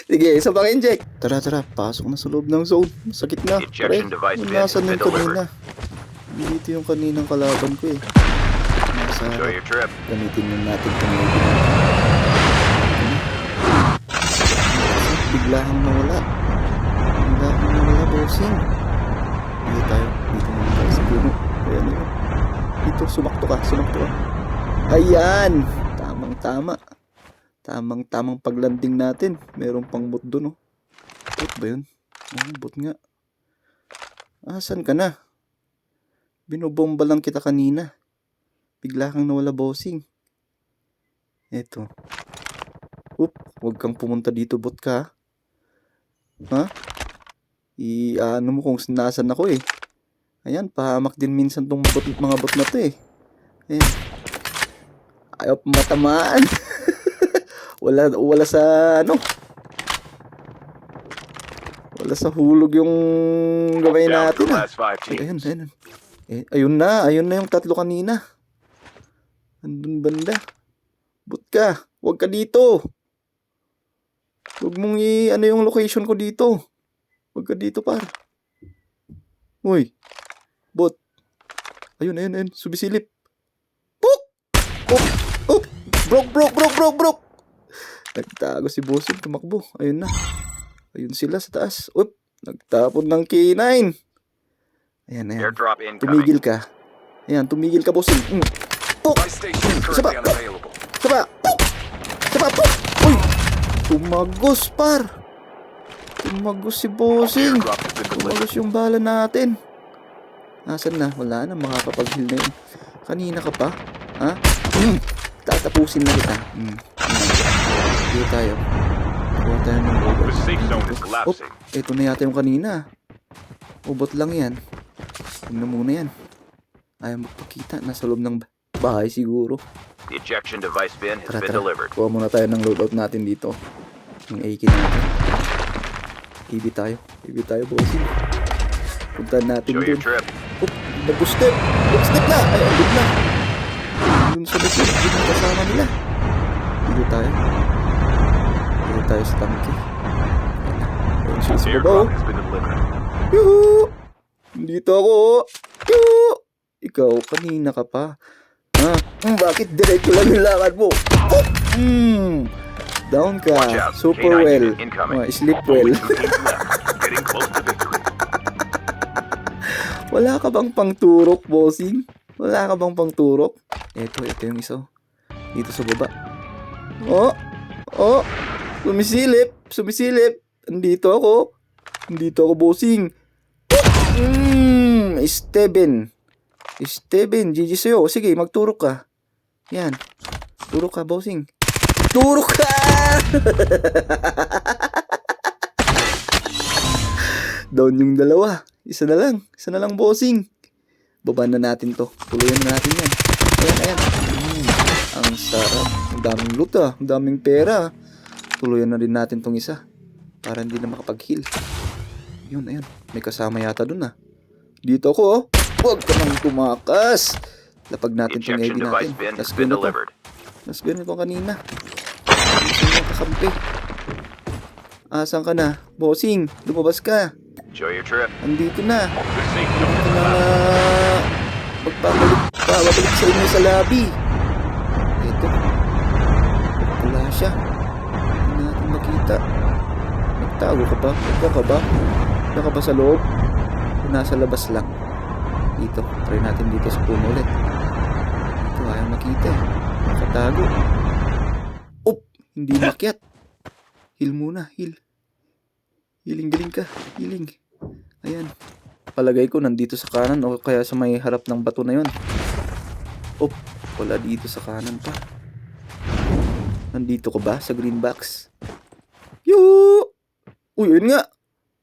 Sige, isa pang inject. Tara, pasok na sa loob ng zone. Masakit na. Pare, nasaan yung kanina? Dito yung kaninang kalaban ko eh. Nasa harap. Gamitin lang natin itong bigla kang nawala. Bossing. Dito tayo. Dito muna tayo sa puno. Ayan. Dito, sumakto ka. Ayan. Tamang paglanding natin. Meron pang bot doon, oh. Bot ba yun? Bot nga. Asan ka na? Binobomba lang kita kanina. Bigla kang nawala, bossing. Eto. Huwag kang pumunta dito, bot ka. Ha? Ano mo kung nasan ako eh. Ayan, pahamak din minsan tong mga bot na to eh. Ayan. Ayaw matamaan. wala sa ano. Wala sa hulog yung gawin natin ah. Ayan. Ayun na yung tatlo kanina. Andun banda. Bot ka. Huwag ka dito. Huwag mong ano yung location ko dito. Huwag ka dito par. Uy. Bot. Ayun. Sumisilip. Puk! Broke. Nagtago si bossing. Tumakbo. Ayun na. Ayun sila sa taas. Nagtapon ng K9. Ayan. Tumigil ka. Ayan, tumigil ka bossing. Puk! Saba. Puk! Uy! Tumagos par. Tumagos si bossing. Tumagos yung bala natin. Nasaan na? Wala na, makakapag-heal na yun. Kanina ka pa? Ha? Tatapusin na kita. Dito tayo. Kuha tayo ng robot. Ito na yata yung kanina. Ubot lang yan. Huwag na muna yan. Ayaw magpakita. Nasa loob ng bahay siguro. The ejection device bin has been delivered. Kuha muna tayo ng loadout natin dito. Yung AK natin. EV tayo, bossing. Puntahan natin dun. Nag-step na. Ay, andun na. Dun sa bus, dun na kasama nila. Dito tayo sa tangke. Ayun siya sa babaw. Yuhu! Dito ako. Yuhu! Ikaw, kanina ka pa. Bakit diretso lang yung lakad mo? Down ka. Super well. Sleep well. Wala ka bang pangturok, bossing? Wala ka bang pangturok? Ito yung isa. Dito sa baba. Sumisilip. Andito ako, bossing. Steven, GG sa'yo. Sige, magturok ka. Yan. Turok ka, bossing. Turok ka! Down yung dalawa. Isa na lang, bossing. Baba na natin to. Tuloyan na natin yan. Ayan. Ang sarap. Ang daming loot ah. Ang daming pera. Tuloyan na rin natin tong isa. Para hindi na makapag-heal. Ayun. May kasama yata dun ah. Dito ako oh. Huwag ka nang tumakas. Lapag natin tong AV natin. Mas ganito kanina. Kakampi. Asan ka na? Bossing, lumabas ka. Enjoy your trip. Andito na. Magpapabalik sa inyo sa lobby. Ito. Wala siya. Hindi natin makita. Nagtago ka ba? Nagka ka ba sa loob? O nasa labas lang? Dito. Try natin dito sa puno ulit. Ito, ayaw makita eh. Nakatago. Hindi makyat. Heal muna, heal. Healing, galing ka. Healing. Ayan. Palagay ko nandito sa kanan o kaya sa may harap ng bato na yun. Wala dito sa kanan pa. Nandito ka ba sa green box? Yoo! Uy, yun nga.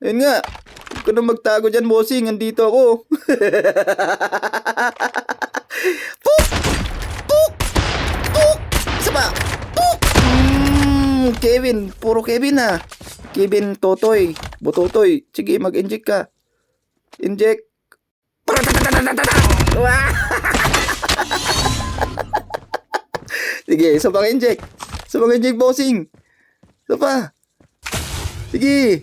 Huwag ka na magtago dyan, bossing. Nandito ako. Puk! Saba! Kevin, puro Kevin ah. Kevin Totoy, Bototoy. Sige, mag-inject ka. Inject. Sige, isa pang inject. Isa pang inject, bossing. Isa pa. Sige.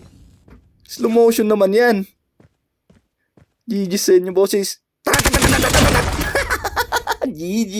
Slow motion naman yan. GG sa inyo, bosses. GG.